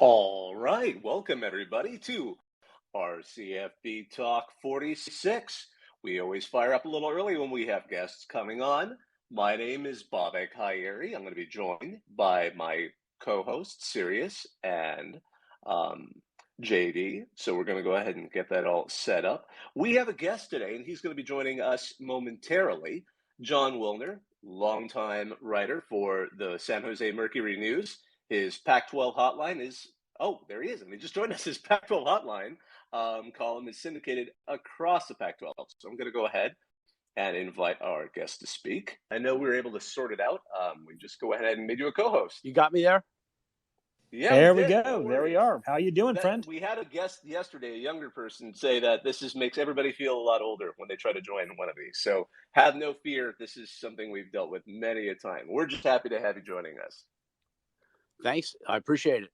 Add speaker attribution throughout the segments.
Speaker 1: All right, welcome everybody to our CFB Talk 46. We always fire up a little early when we have guests coming on. My name is Bobek Hayeri. I'm going to be joined by my co-hosts, Sirius and JD. So we're going to go ahead and get that all set up. We have a guest today, and he's going to be joining us momentarily. Jon Wilner, longtime writer for the San Jose Mercury News. His Pac-12 hotline is, there he is. And he just joined us. His Pac-12 hotline column is syndicated across the Pac-12. So I'm going to go ahead and invite our guest to speak. I know we were able to sort it out. We just go ahead and made you a co-host.
Speaker 2: You got me there?
Speaker 3: Yeah, there we go. No, there we are. How you doing, friend?
Speaker 1: We had a guest yesterday, a younger person, say that this makes everybody feel a lot older when they try to join one of these. So have no fear. This is something we've dealt with many a time. We're just happy to have you joining us.
Speaker 2: Thanks. I appreciate it.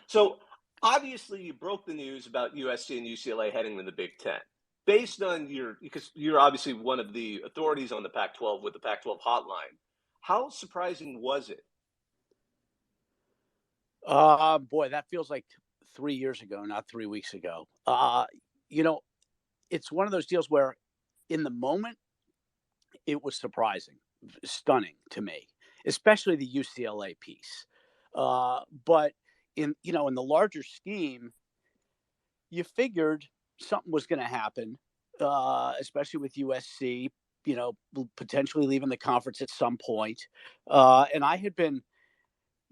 Speaker 1: So obviously you broke the news about USC and UCLA heading to the Big Ten. Based on because you're obviously one of the authorities on the Pac-12 with the Pac-12 hotline, how surprising was it?
Speaker 2: Boy, that feels like 3 years ago, not 3 weeks ago. It's one of those deals where in the moment it was surprising, stunning to me, especially the UCLA piece. But in the larger scheme, you figured something was going to happen, especially with USC, potentially leaving the conference at some point. And I had been,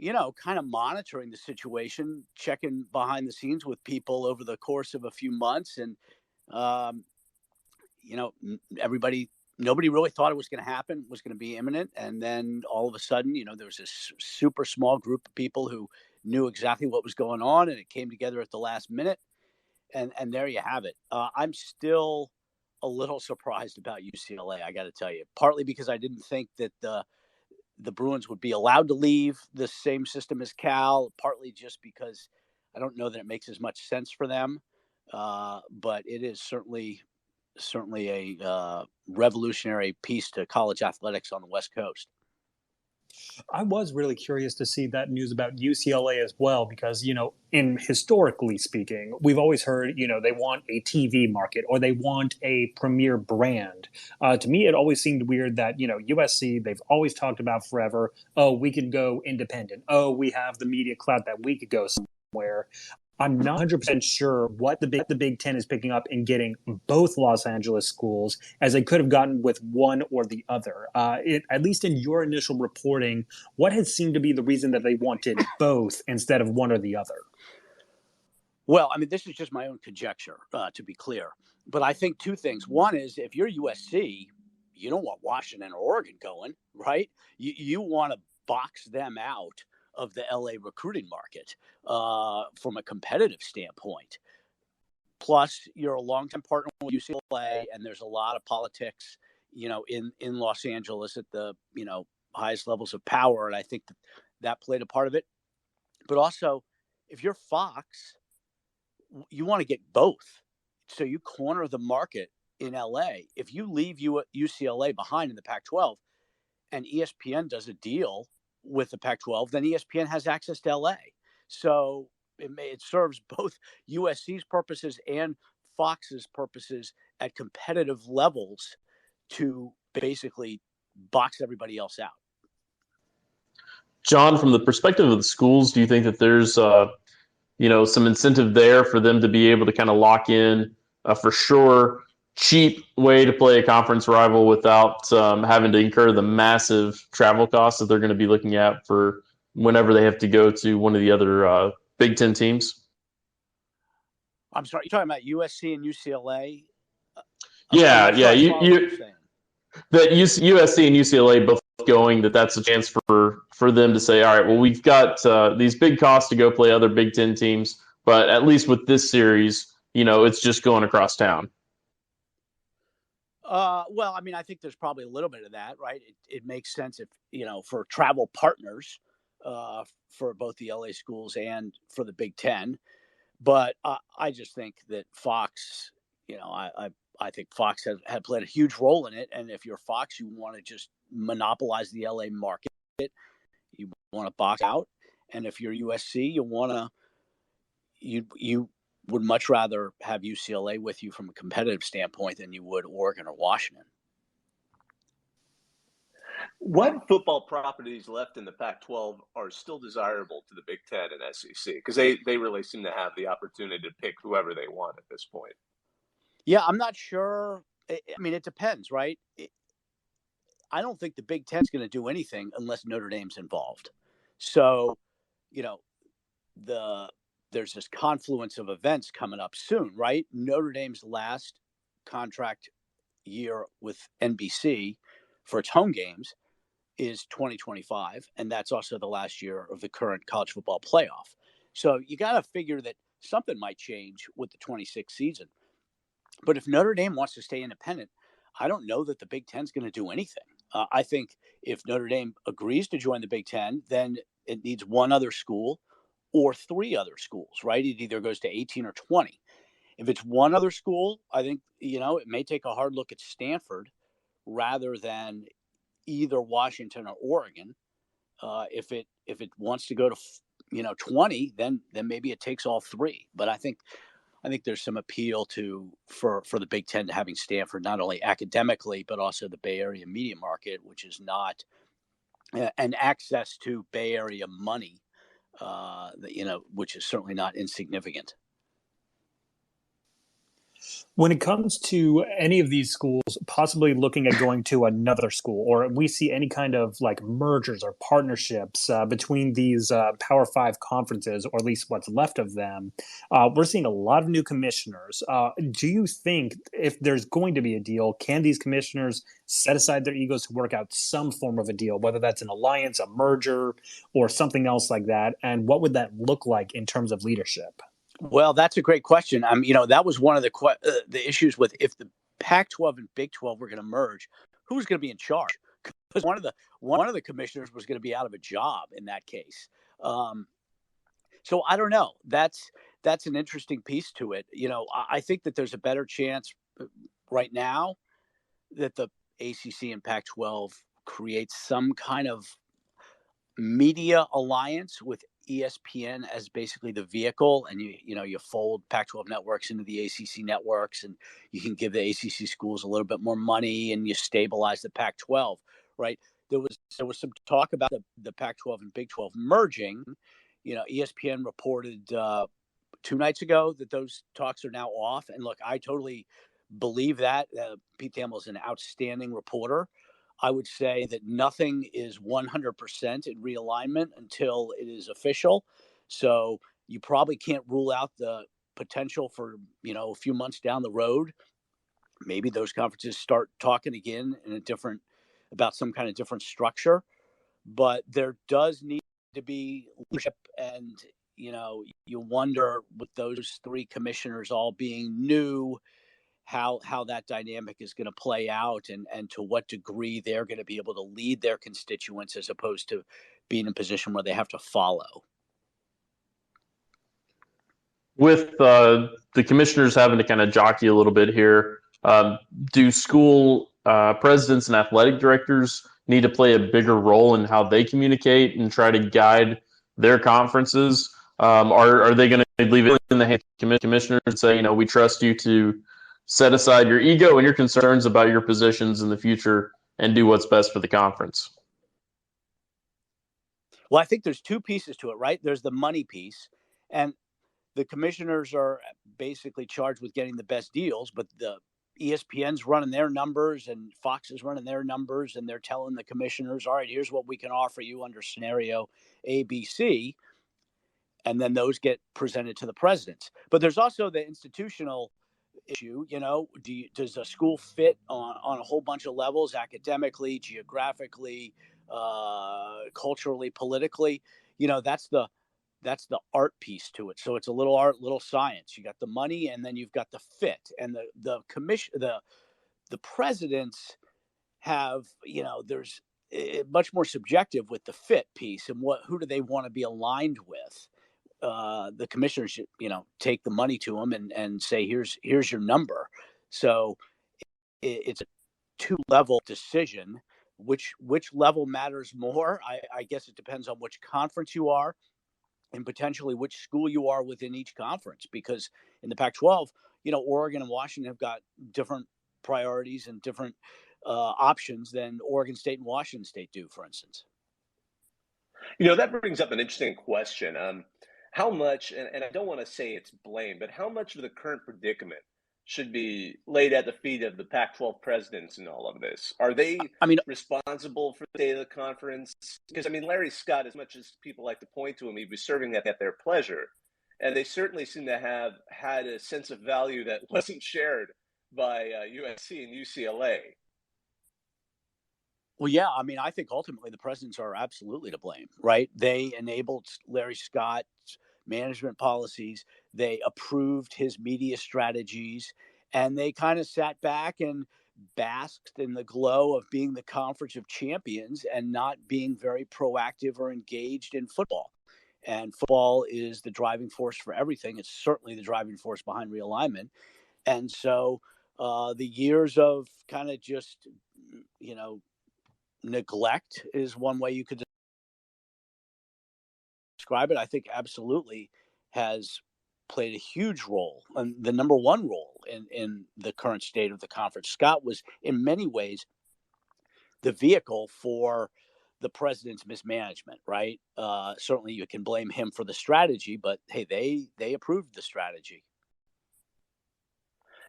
Speaker 2: kind of monitoring the situation, checking behind the scenes with people over the course of a few months. And, nobody really thought it was going to happen, was going to be imminent. And then all of a sudden, there was this super small group of people who knew exactly what was going on, and it came together at the last minute. And there you have it. I'm still a little surprised about UCLA, I got to tell you, partly because I didn't think that the Bruins would be allowed to leave the same system as Cal, partly just because I don't know that it makes as much sense for them. But it is certainly a revolutionary piece to college athletics on the West Coast.
Speaker 3: I was really curious to see that news about UCLA as well, because, in historically speaking, we've always heard, they want a TV market or they want a premier brand. To me, it always seemed weird that, USC, they've always talked about forever, we could go independent. We have the media clout that we could go somewhere. I'm not 100% sure what the Big Ten is picking up in getting both Los Angeles schools, as they could have gotten with one or the other. At least in your initial reporting, what has seemed to be the reason that they wanted both instead of one or the other?
Speaker 2: Well, this is just my own conjecture, to be clear. But I think two things. One is, if you're USC, you don't want Washington or Oregon going, right? You want to box them out of the LA recruiting market from a competitive standpoint. Plus, you're a longtime partner with UCLA, and there's a lot of politics, in Los Angeles at the, highest levels of power. And I think that played a part of it. But also, if you're Fox, you want to get both. So you corner the market in LA. If you leave UCLA behind in the Pac-12 and ESPN does a deal with the Pac-12, then ESPN has access to LA. So it serves both USC's purposes and Fox's purposes at competitive levels to basically box everybody else out.
Speaker 4: John, from the perspective of the schools, do you think that there's some incentive there for them to be able to kind of lock in for sure cheap way to play a conference rival without having to incur the massive travel costs that they're going to be looking at for whenever they have to go to one of the other Big Ten teams?
Speaker 2: I'm sorry, you're talking about USC and UCLA?
Speaker 4: Yeah. That USC and UCLA both going, that's a chance for them to say, all right, well, we've got these big costs to go play other Big Ten teams, but at least with this series, it's just going across town.
Speaker 2: Well, I think there's probably a little bit of that, right? It makes sense if, for travel partners for both the LA schools and for the Big Ten. But I just think that Fox, I think Fox had played a huge role in it. And if you're Fox, you want to just monopolize the LA market. You want to box out. And if you're USC, you would much rather have UCLA with you from a competitive standpoint than you would Oregon or Washington.
Speaker 1: What football properties left in the Pac-12 are still desirable to the Big Ten and SEC? Because they really seem to have the opportunity to pick whoever they want at this point.
Speaker 2: Yeah, I'm not sure. I mean, it depends, right? I don't think the Big Ten's going to do anything unless Notre Dame's involved. So, there's this confluence of events coming up soon, right? Notre Dame's last contract year with NBC for its home games is 2025, and that's also the last year of the current college football playoff. So you got to figure that something might change with the 26th season. But if Notre Dame wants to stay independent, I don't know that the Big Ten's going to do anything. I think if Notre Dame agrees to join the Big Ten, then it needs one other school or three other schools, right? It either goes to 18 or 20. If it's one other school, I think, it may take a hard look at Stanford rather than either Washington or Oregon. If it wants to go to 20, then maybe it takes all three. But I think there's some appeal for the Big Ten to having Stanford not only academically but also the Bay Area media market, which is not and access to Bay Area money, which is certainly not insignificant.
Speaker 3: When it comes to any of these schools possibly looking at going to another school, or we see any kind of like mergers or partnerships between these Power Five conferences, or at least what's left of them, we're seeing a lot of new commissioners. Do you think if there's going to be a deal, can these commissioners set aside their egos to work out some form of a deal, whether that's an alliance, a merger, or something else like that? And what would that look like in terms of leadership?
Speaker 2: Well, that's a great question. That was one of the issues with if the Pac-12 and Big 12 were going to merge, who's going to be in charge? Because one of the commissioners was going to be out of a job in that case. So I don't know. That's an interesting piece to it. I think that there's a better chance right now that the ACC and Pac-12 create some kind of media alliance with ESPN as basically the vehicle, and you fold Pac-12 networks into the ACC networks, and you can give the ACC schools a little bit more money, and you stabilize the Pac-12, right? There was some talk about the Pac-12 and Big 12 merging. ESPN reported 2 nights ago that those talks are now off, and look, I totally believe that. Pete Thamel is an outstanding reporter. I would say that nothing is 100% in realignment until it is official. So you probably can't rule out the potential for, a few months down the road. Maybe those conferences start talking again about some kind of different structure. But there does need to be leadership, and, you wonder with those three commissioners all being new, how that dynamic is going to play out, and to what degree they're going to be able to lead their constituents as opposed to being in a position where they have to follow.
Speaker 4: With the commissioners having to kind of jockey a little bit here, do school presidents and athletic directors need to play a bigger role in how they communicate and try to guide their conferences? Are they going to leave it in the hands of commissioners and say, we trust you to set aside your ego and your concerns about your positions in the future and do what's best for the conference?
Speaker 2: Well, I think there's two pieces to it, right? There's the money piece, and the commissioners are basically charged with getting the best deals, but the ESPN's running their numbers and Fox is running their numbers, and they're telling the commissioners, all right, here's what we can offer you under scenario ABC. And then those get presented to the presidents. But there's also the institutional issue. Does a school fit on a whole bunch of levels, academically, geographically, culturally, politically? That's the art piece to it. So it's a little art, little science. You got the money, and then you've got the fit. And the commission, the presidents have, there's much more subjective with the fit piece, and who do they want to be aligned with? The commissioners should, take the money to them and say, here's your number. So it's a 2-level decision. Which level matters more? I guess it depends on which conference you are. and potentially which school you are within each conference. Because in the Pac-12, Oregon and Washington have got different priorities and different options than Oregon State and Washington State do, for instance.
Speaker 1: That brings up an interesting question. How much, and I don't want to say it's blame, but how much of the current predicament should be laid at the feet of the Pac-12 presidents in all of this? Are they responsible for the state of the conference? Because, Larry Scott, as much as people like to point to him, he was serving that at their pleasure. And they certainly seem to have had a sense of value that wasn't shared by USC and UCLA.
Speaker 2: Well, yeah, I think ultimately the presidents are absolutely to blame, right? They enabled Larry Scott's management policies. They approved his media strategies, and they kind of sat back and basked in the glow of being the conference of champions and not being very proactive or engaged in football. And football is the driving force for everything. It's certainly the driving force behind realignment. And so the years of kind of just, neglect is one way you could describe it. I think absolutely has played a huge role, and the number one role in the current state of the conference. Scott was in many ways the vehicle for the president's mismanagement, right? Certainly you can blame him for the strategy, but hey, they approved the strategy.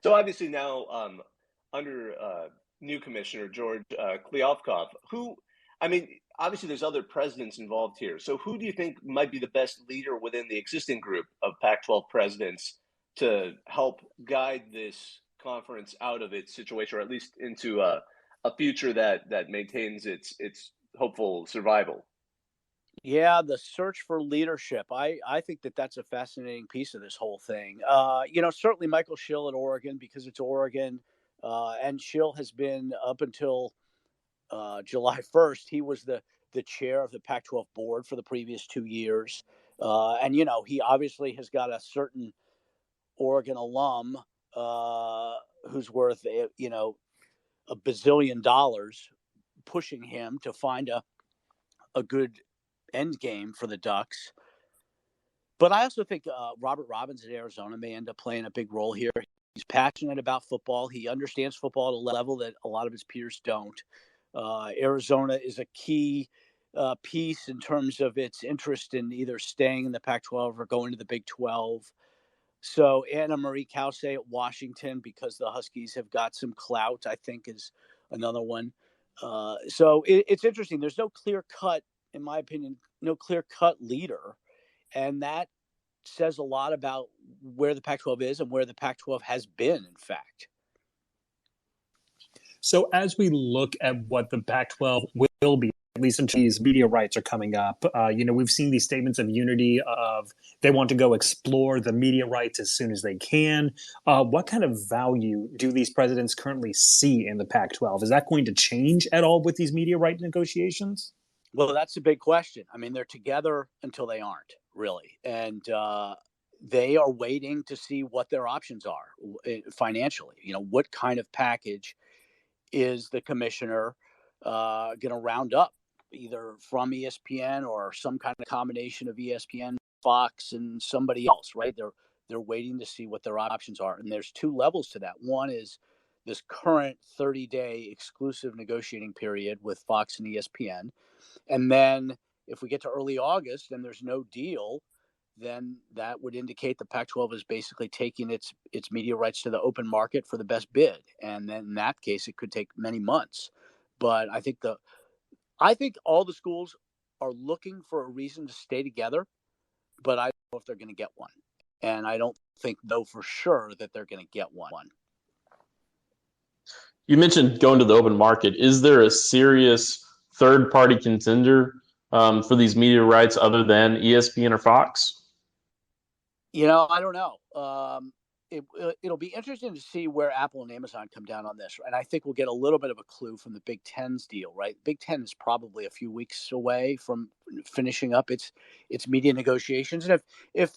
Speaker 1: So obviously now under new commissioner George Kliavkoff, obviously there's other presidents involved here. So who do you think might be the best leader within the existing group of Pac-12 presidents to help guide this conference out of its situation, or at least into a future that maintains its hopeful survival?
Speaker 2: Yeah, the search for leadership. I think that's a fascinating piece of this whole thing. Certainly Michael Schill at Oregon, because it's Oregon. And Schill has been, up until July 1st, he was the chair of the Pac-12 board for the previous 2 years. And he obviously has got a certain Oregon alum who's worth, $1 bazillion pushing him to find a good end game for the Ducks. But I also think Robert Robbins at Arizona may end up playing a big role here. He's passionate about football. He understands football at a level that a lot of his peers don't. Arizona is a key piece in terms of its interest in either staying in the Pac-12 or going to the Big 12. So Anna Marie Cauce at Washington, because the Huskies have got some clout, I think is another one. So it's interesting. There's no clear-cut, in my opinion, leader. And that says a lot about where the Pac-12 is and where the Pac-12 has been, in fact.
Speaker 3: So as we look at what the Pac-12 will be, at least until these media rights are coming up, we've seen these statements of unity of they want to go explore the media rights as soon as they can. What kind of value do these presidents currently see in the Pac-12? Is that going to change at all with these media right negotiations?
Speaker 2: Well, that's a big question. They're together until they aren't, really. And they are waiting to see what their options are financially. What kind of package is the commissioner going to round up, either from ESPN or some kind of combination of ESPN, Fox, and somebody else, right? They're waiting to see what their options are. And there's two levels to that. One is this current 30-day exclusive negotiating period with Fox and ESPN. And then if we get to early August and there's no deal, then that would indicate the Pac-12 is basically taking its media rights to the open market for the best bid. And then in that case, it could take many months. But I think all the schools are looking for a reason to stay together, but I don't know if they're going to get one. And I don't think, though, for sure that they're going to get one.
Speaker 4: You mentioned going to the open market. Is there a serious third-party contender for these media rights other than ESPN or Fox?
Speaker 2: I don't know. It'll be interesting to see where Apple and Amazon come down on this. And I think we'll get a little bit of a clue from the Big Ten's deal, right? Big Ten is probably a few weeks away from finishing up its media negotiations. And if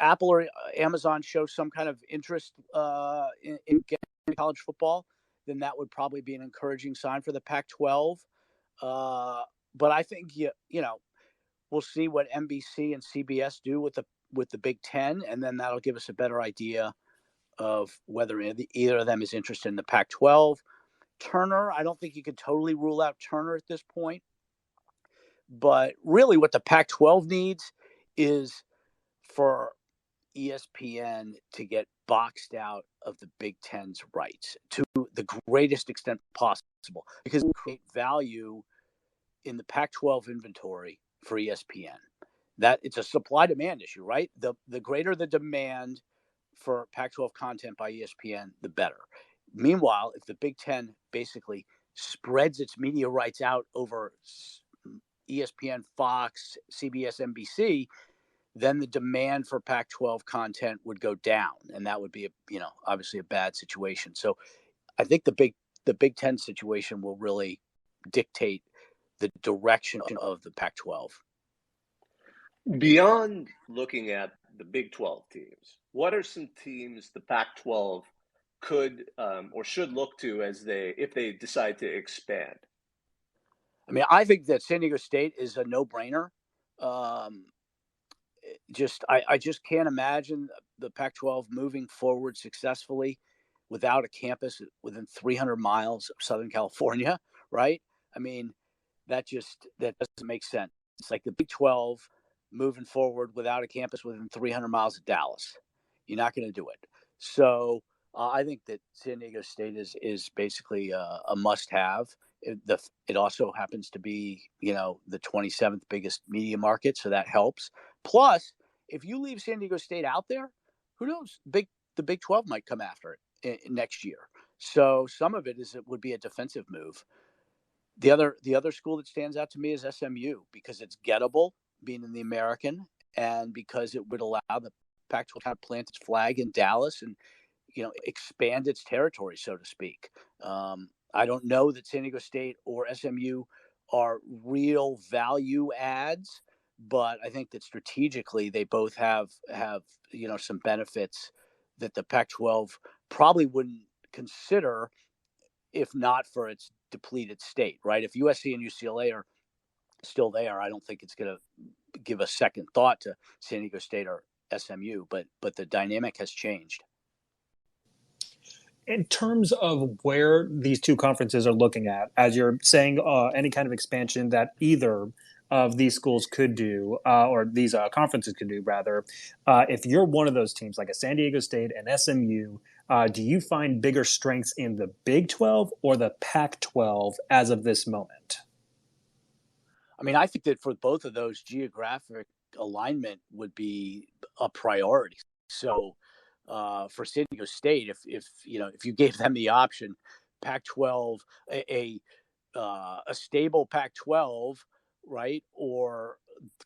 Speaker 2: Apple or Amazon show some kind of interest in getting college football, then that would probably be an encouraging sign for the Pac-12. But I think, we'll see what NBC and CBS do with the Big Ten, and then that'll give us a better idea of whether either of them is interested in the Pac-12. Turner, I don't think you could totally rule out Turner at this point. But really what the Pac-12 needs is for ESPN to get boxed out of the Big Ten's rights to the greatest extent possible, because it create value in the Pac-12 inventory for ESPN. That it's a supply-demand issue, right? The greater the demand for Pac-12 content by ESPN, the better. Meanwhile, if the Big Ten basically spreads its media rights out over ESPN, Fox, CBS, NBC, then the demand for Pac-12 content would go down, and that would be obviously a bad situation. So I think the Big Ten situation will really dictate the direction of the Pac-12.
Speaker 1: Beyond looking at the Big 12 teams, what are some teams the Pac-12 could or should look to if they decide to expand?
Speaker 2: I mean, I think that San Diego State is a no-brainer. I just can't imagine the Pac-12 moving forward successfully without a campus within 300 miles of Southern California, right? I mean, that doesn't make sense. It's like the Big 12 moving forward without a campus within 300 miles of Dallas. You're not going to do it. So I think that San Diego State is basically a must-have. It also happens to be, the 27th biggest media market, so that helps. Plus, if you leave San Diego State out there, who knows? The Big 12 might come after it next year. So some of it would be a defensive move. The other school that stands out to me is SMU, because it's gettable, being in the American, and because it would allow the Pac-12 to kind of plant its flag in Dallas and expand its territory, so to speak. I don't know that San Diego State or SMU are real value adds, but I think that strategically they both have some benefits that the Pac-12 probably wouldn't consider if not for its depleted state, right? If USC and UCLA are still there, I don't think it's going to give a second thought to San Diego State or SMU, but the dynamic has changed.
Speaker 3: In terms of where these two conferences are looking at, as you're saying, any kind of expansion that either of these schools could do, or these conferences could do, rather, if you're one of those teams, like a San Diego State and SMU, do you find bigger strengths in the Big 12 or the Pac-12 as of this moment?
Speaker 2: I mean, I think that for both of those, geographic alignment would be a priority. So for San Diego State, if you gave them the option, Pac-12, a stable Pac-12, right, or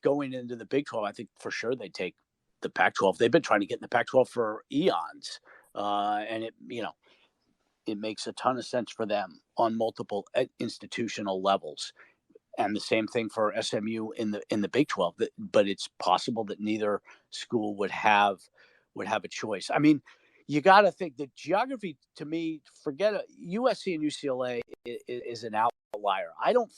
Speaker 2: going into the Big 12, I think for sure they'd take the Pac-12. They've been trying to get in the Pac-12 for eons, and it makes a ton of sense for them on multiple institutional levels. And the same thing for SMU in the Big 12. But it's possible that neither school would have a choice. I mean, you got to think that geography, to me, forget it, USC and UCLA is an outlier. I don't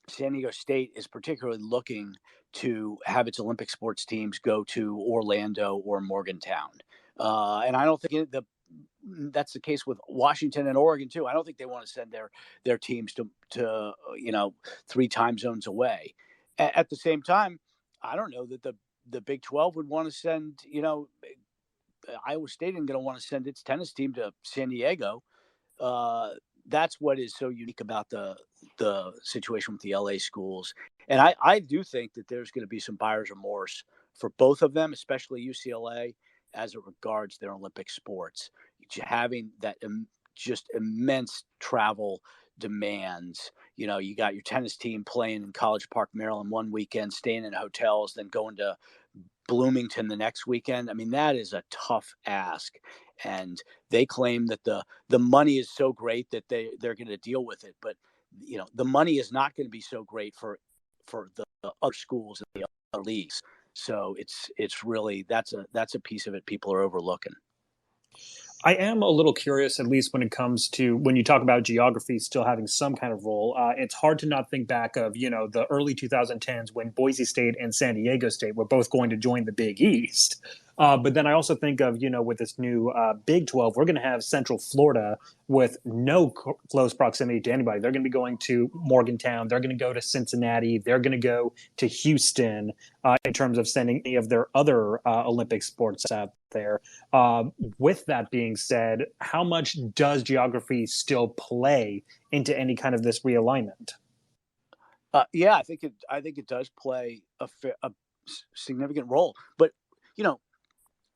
Speaker 2: San Diego State is particularly looking to have its Olympic sports teams go to Orlando or Morgantown. And I don't think that's the case with Washington and Oregon too. I don't think they want to send their teams to 3 time zones away. At the same time, I don't know that the Big 12 would want to send, Iowa State isn't going to want to send its tennis team to San Diego. That's what is so unique about the situation with the LA schools. And I do think that there's going to be some buyer's remorse for both of them, especially UCLA, as it regards their Olympic sports. Having that just immense travel demands. You got your tennis team playing in College Park, Maryland one weekend, staying in hotels, then going to Bloomington the next weekend. I mean, that is a tough ask. And they claim that the money is so great that they're going to deal with it. But, the money is not going to be so great for the other schools and the other leagues. So it's really, that's a piece of it people are overlooking.
Speaker 3: I am a little curious, at least when it comes to when you talk about geography still having some kind of role. It's hard to not think back of, the early 2010s when Boise State and San Diego State were both going to join the Big East. But then I also think of, with this new Big 12, we're going to have Central Florida with no close proximity to anybody. They're going to be going to Morgantown. They're going to go to Cincinnati. They're going to go to Houston in terms of sending any of their other Olympic sports out there. With that being said, how much does geography still play into any kind of this realignment?
Speaker 2: Yeah, I think it does play a significant role. But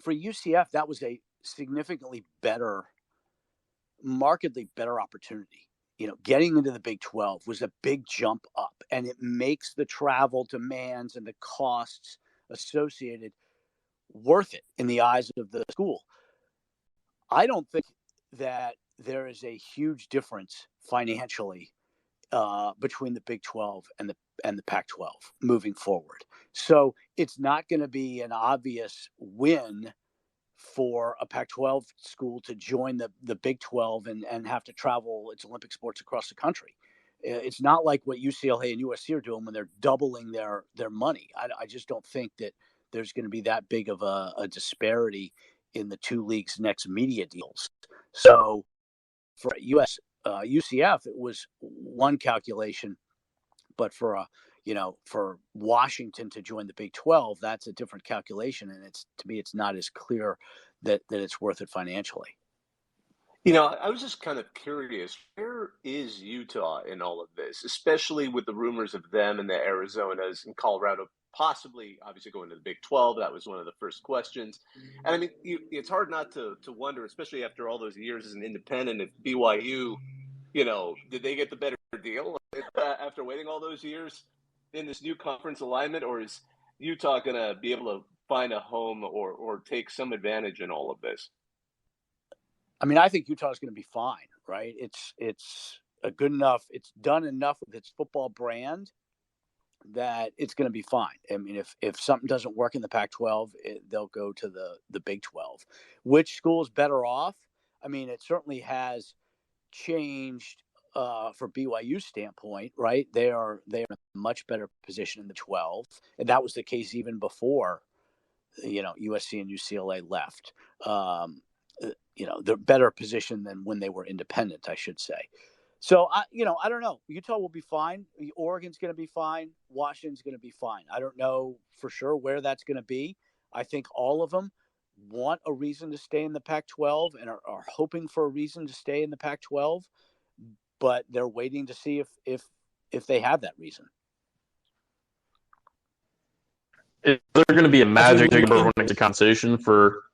Speaker 2: for UCF, that was a significantly better, markedly better opportunity. Getting into the Big 12 was a big jump up, and it makes the travel demands and the costs associated worth it in the eyes of the school. I don't think that there is a huge difference financially between the Big 12 and the Pac-12 moving forward. So it's not going to be an obvious win for a Pac-12 school to join the Big 12 and have to travel its Olympic sports across the country. It's not like what UCLA and USC are doing when they're doubling their money. I just don't think that there's going to be that big of a disparity in the two leagues' next media deals. So for UCF, it was one calculation, but for Washington to join the Big 12, that's a different calculation, and to me, it's not as clear that it's worth it financially.
Speaker 1: I was just kind of curious, where is Utah in all of this, especially with the rumors of them and the Arizonas and Colorado possibly, obviously, going to the Big 12? That was one of the first questions. And I mean, it's hard not to wonder, especially after all those years as an independent, if BYU, did they get the better deal after waiting all those years in this new conference alignment, or is Utah going to be able to find a home or take some advantage in all of this?
Speaker 2: I mean, I think Utah is going to be fine, right? It's a good enough. It's done enough with its football brand that it's going to be fine. I mean, if something doesn't work in the Pac-12, they'll go to the Big 12. Which school is better off? I mean, it certainly has changed for BYU's standpoint, right? They are in a much better position in the 12, and that was the case even before, USC and UCLA left. They're better positioned than when they were independent, I should say. So, I don't know. Utah will be fine. Oregon's going to be fine. Washington's going to be fine. I don't know for sure where that's going to be. I think all of them want a reason to stay in the Pac-12 and are hoping for a reason to stay in the Pac-12, but they're waiting to see if they have that reason.
Speaker 4: Is there going to be a magic number when it's a conversation for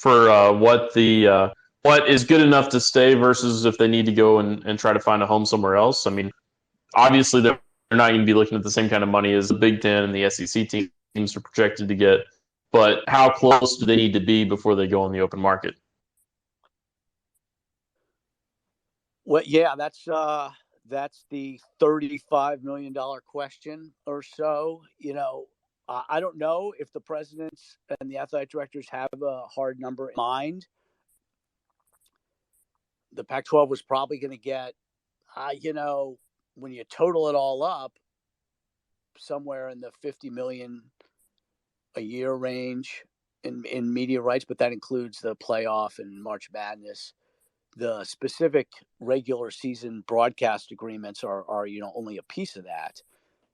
Speaker 4: what is good enough to stay versus if they need to go and try to find a home somewhere else? I mean, obviously they're not going to be looking at the same kind of money as the Big Ten and the SEC teams are projected to get, but how close do they need to be before they go on the open market?
Speaker 2: Well, yeah, that's the $35 million question or so. I don't know if the presidents and the athletic directors have a hard number in mind. The Pac-12 was probably going to get, when you total it all up, somewhere in the $50 million a year range in media rights, but that includes the playoff and March Madness. The specific regular season broadcast agreements are only a piece of that.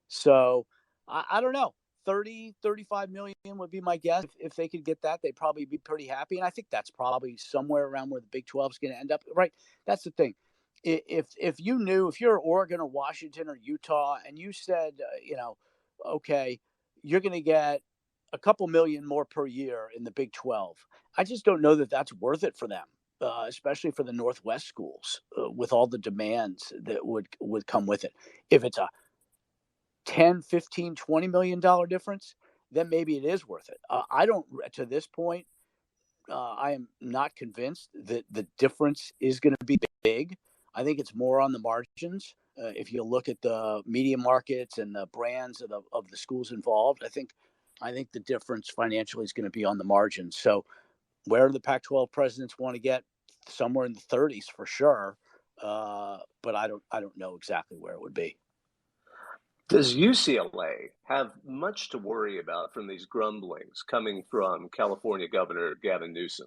Speaker 2: So I don't know. 35 million would be my guess. If they could get that, they'd probably be pretty happy. And I think that's probably somewhere around where the Big 12 is going to end up. Right. That's the thing. If you're Oregon or Washington or Utah and you said, okay, you're going to get a couple million more per year in the Big 12. I just don't know that that's worth it for them, especially for the Northwest schools with all the demands that would come with it. If it's a 10, 15, $20 million difference, then maybe it is worth it. To this point, I am not convinced that the difference is going to be big. I think it's more on the margins. If you look at the media markets and the brands of the schools involved, I think the difference financially is going to be on the margins. So where the Pac-12 presidents want to get, somewhere in the 30s for sure. But I don't know exactly where it would be.
Speaker 1: Does UCLA have much to worry about from these grumblings coming from California Governor Gavin Newsom?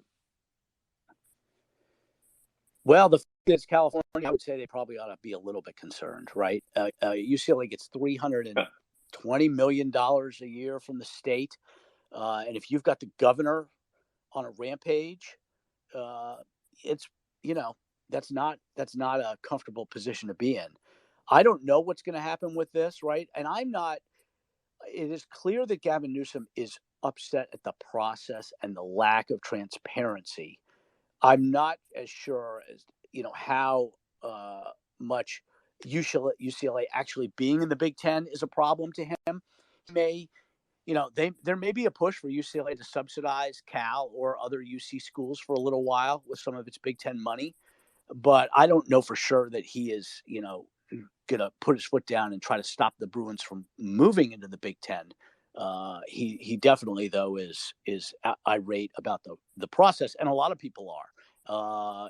Speaker 2: Well, the fact is California, I would say they probably ought to be a little bit concerned, right? UCLA gets $320 million a year from the state. And if you've got the governor on a rampage, it's, that's not a comfortable position to be in. I don't know what's going to happen with this, right? And it is clear that Gavin Newsom is upset at the process and the lack of transparency. I'm not as sure as, how much UCLA actually being in the Big Ten is a problem to him. There may be a push for UCLA to subsidize Cal or other UC schools for a little while with some of its Big Ten money. But I don't know for sure that he is, going to put his foot down and try to stop the Bruins from moving into the Big Ten. He definitely, though, is irate about the process, and a lot of people are.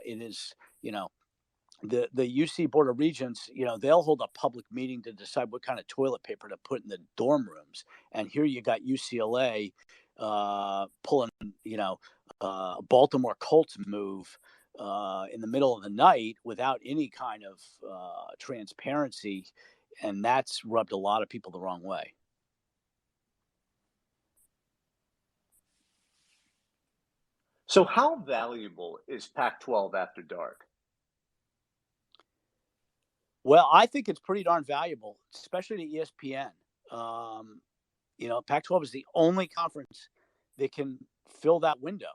Speaker 2: It is, the UC Board of Regents, they'll hold a public meeting to decide what kind of toilet paper to put in the dorm rooms, and here you got UCLA pulling, a Baltimore Colts move in the middle of the night without any kind of transparency, and that's rubbed a lot of people the wrong way.
Speaker 1: So how valuable is Pac-12 after dark?
Speaker 2: Well, I think it's pretty darn valuable, especially to ESPN. Pac-12 is the only conference that can fill that window.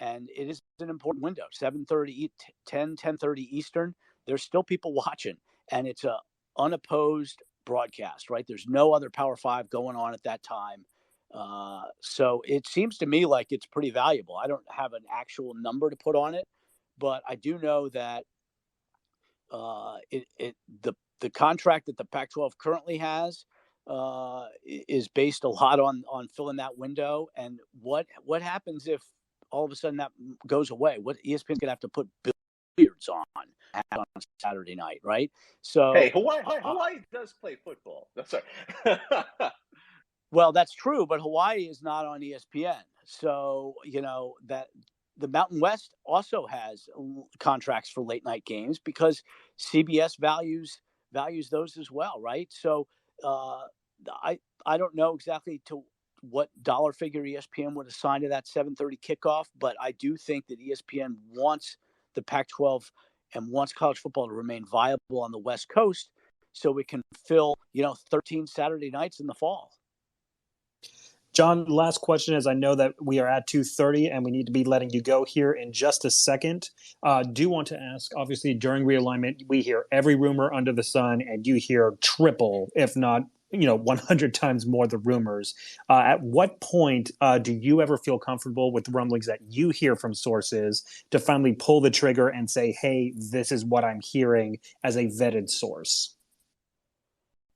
Speaker 2: And it is an important window, 7:30, 10:30 Eastern. There's still people watching, and it's a unopposed broadcast, right? There's no other Power 5 going on at that time. So it seems to me like it's pretty valuable. I don't have an actual number to put on it, but I do know that the contract that the Pac-12 currently has is based a lot on filling that window. And what happens if all of a sudden that goes away? What ESPN's gonna have to put billiards on Saturday night, right? So
Speaker 1: hey, Hawaii does play football. No, sorry.
Speaker 2: Well, that's true, but Hawaii is not on ESPN. So that the Mountain West also has contracts for late night games because CBS values those as well, right? So I don't know exactly to what dollar figure ESPN would assign to that 7:30 kickoff, but I do think that ESPN wants the Pac-12 and wants college football to remain viable on the West Coast so we can fill 13 Saturday nights in the fall.
Speaker 3: Jon, last question, as I know that we are at 2:30 and we need to be letting you go here in just a second. Do want to ask, obviously, during realignment, we hear every rumor under the sun, and you hear triple, if not 100 times more the rumors. At what point do you ever feel comfortable with the rumblings that you hear from sources to finally pull the trigger and say, hey, this is what I'm hearing as a vetted source?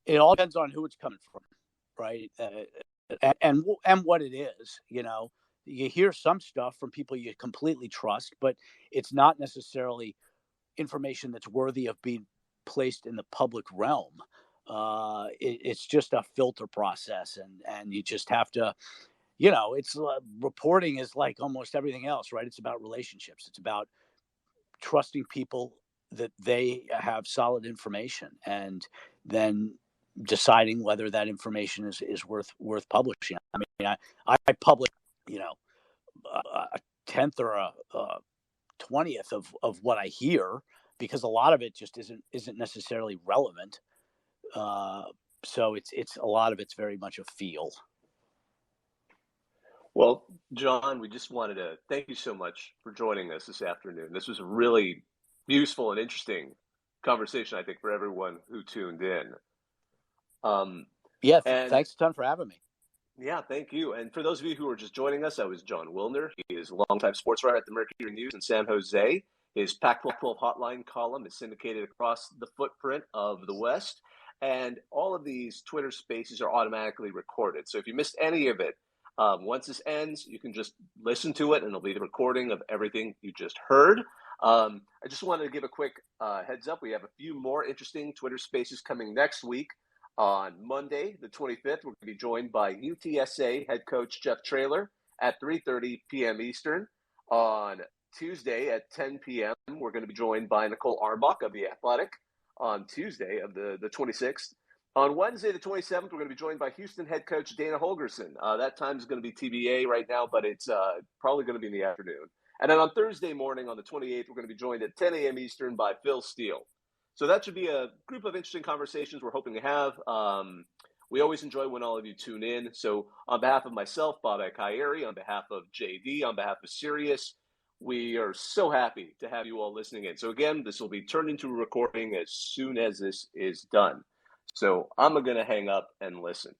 Speaker 2: It all depends on who it's coming from, right? And what it is. You hear some stuff from people you completely trust, but it's not necessarily information that's worthy of being placed in the public realm. It's just a filter process, and you just have to, it's reporting is like almost everything else, right? It's about relationships. It's about trusting people that they have solid information, and then deciding whether that information is worth publishing. I mean, I publish, a 10th or a 20th of what I hear, because a lot of it just isn't necessarily relevant. So it's a lot of it's very much a feel.
Speaker 1: Well, Jon, we just wanted to thank you so much for joining us this afternoon. This was a really useful and interesting conversation, I think, for everyone who tuned in.
Speaker 2: Thanks a ton for having me.
Speaker 1: Yeah, thank you. And for those of you who are just joining us, I was Jon Wilner. He is a longtime sports writer at the Mercury News in San Jose. His Pac-12 Hotline column is syndicated across the footprint of the West. And all of these Twitter spaces are automatically recorded. So if you missed any of it, Once this ends, you can just listen to it, and it'll be the recording of everything you just heard. I just wanted to give a quick heads up. We have a few more interesting Twitter Spaces coming next week. On Monday, the 25th, we're going to be joined by UTSA head coach Jeff Traylor at 3:30 p.m. Eastern. On Tuesday at 10 p.m., we're going to be joined by Nicole Armbach of The Athletic on Tuesday of the 26th. On Wednesday, the 27th, we're going to be joined by Houston head coach Dana Holgerson. That time is going to be TBA right now, but it's probably going to be in the afternoon. And then on Thursday morning, on the 28th, we're going to be joined at 10 a.m. Eastern by Phil Steele. So that should be a group of interesting conversations we're hoping to have. We always enjoy when all of you tune in. So on behalf of myself, Bob Akayeri, on behalf of JD, on behalf of Sirius, we are so happy to have you all listening in. So again, this will be turned into a recording as soon as this is done. So I'm going to hang up and listen.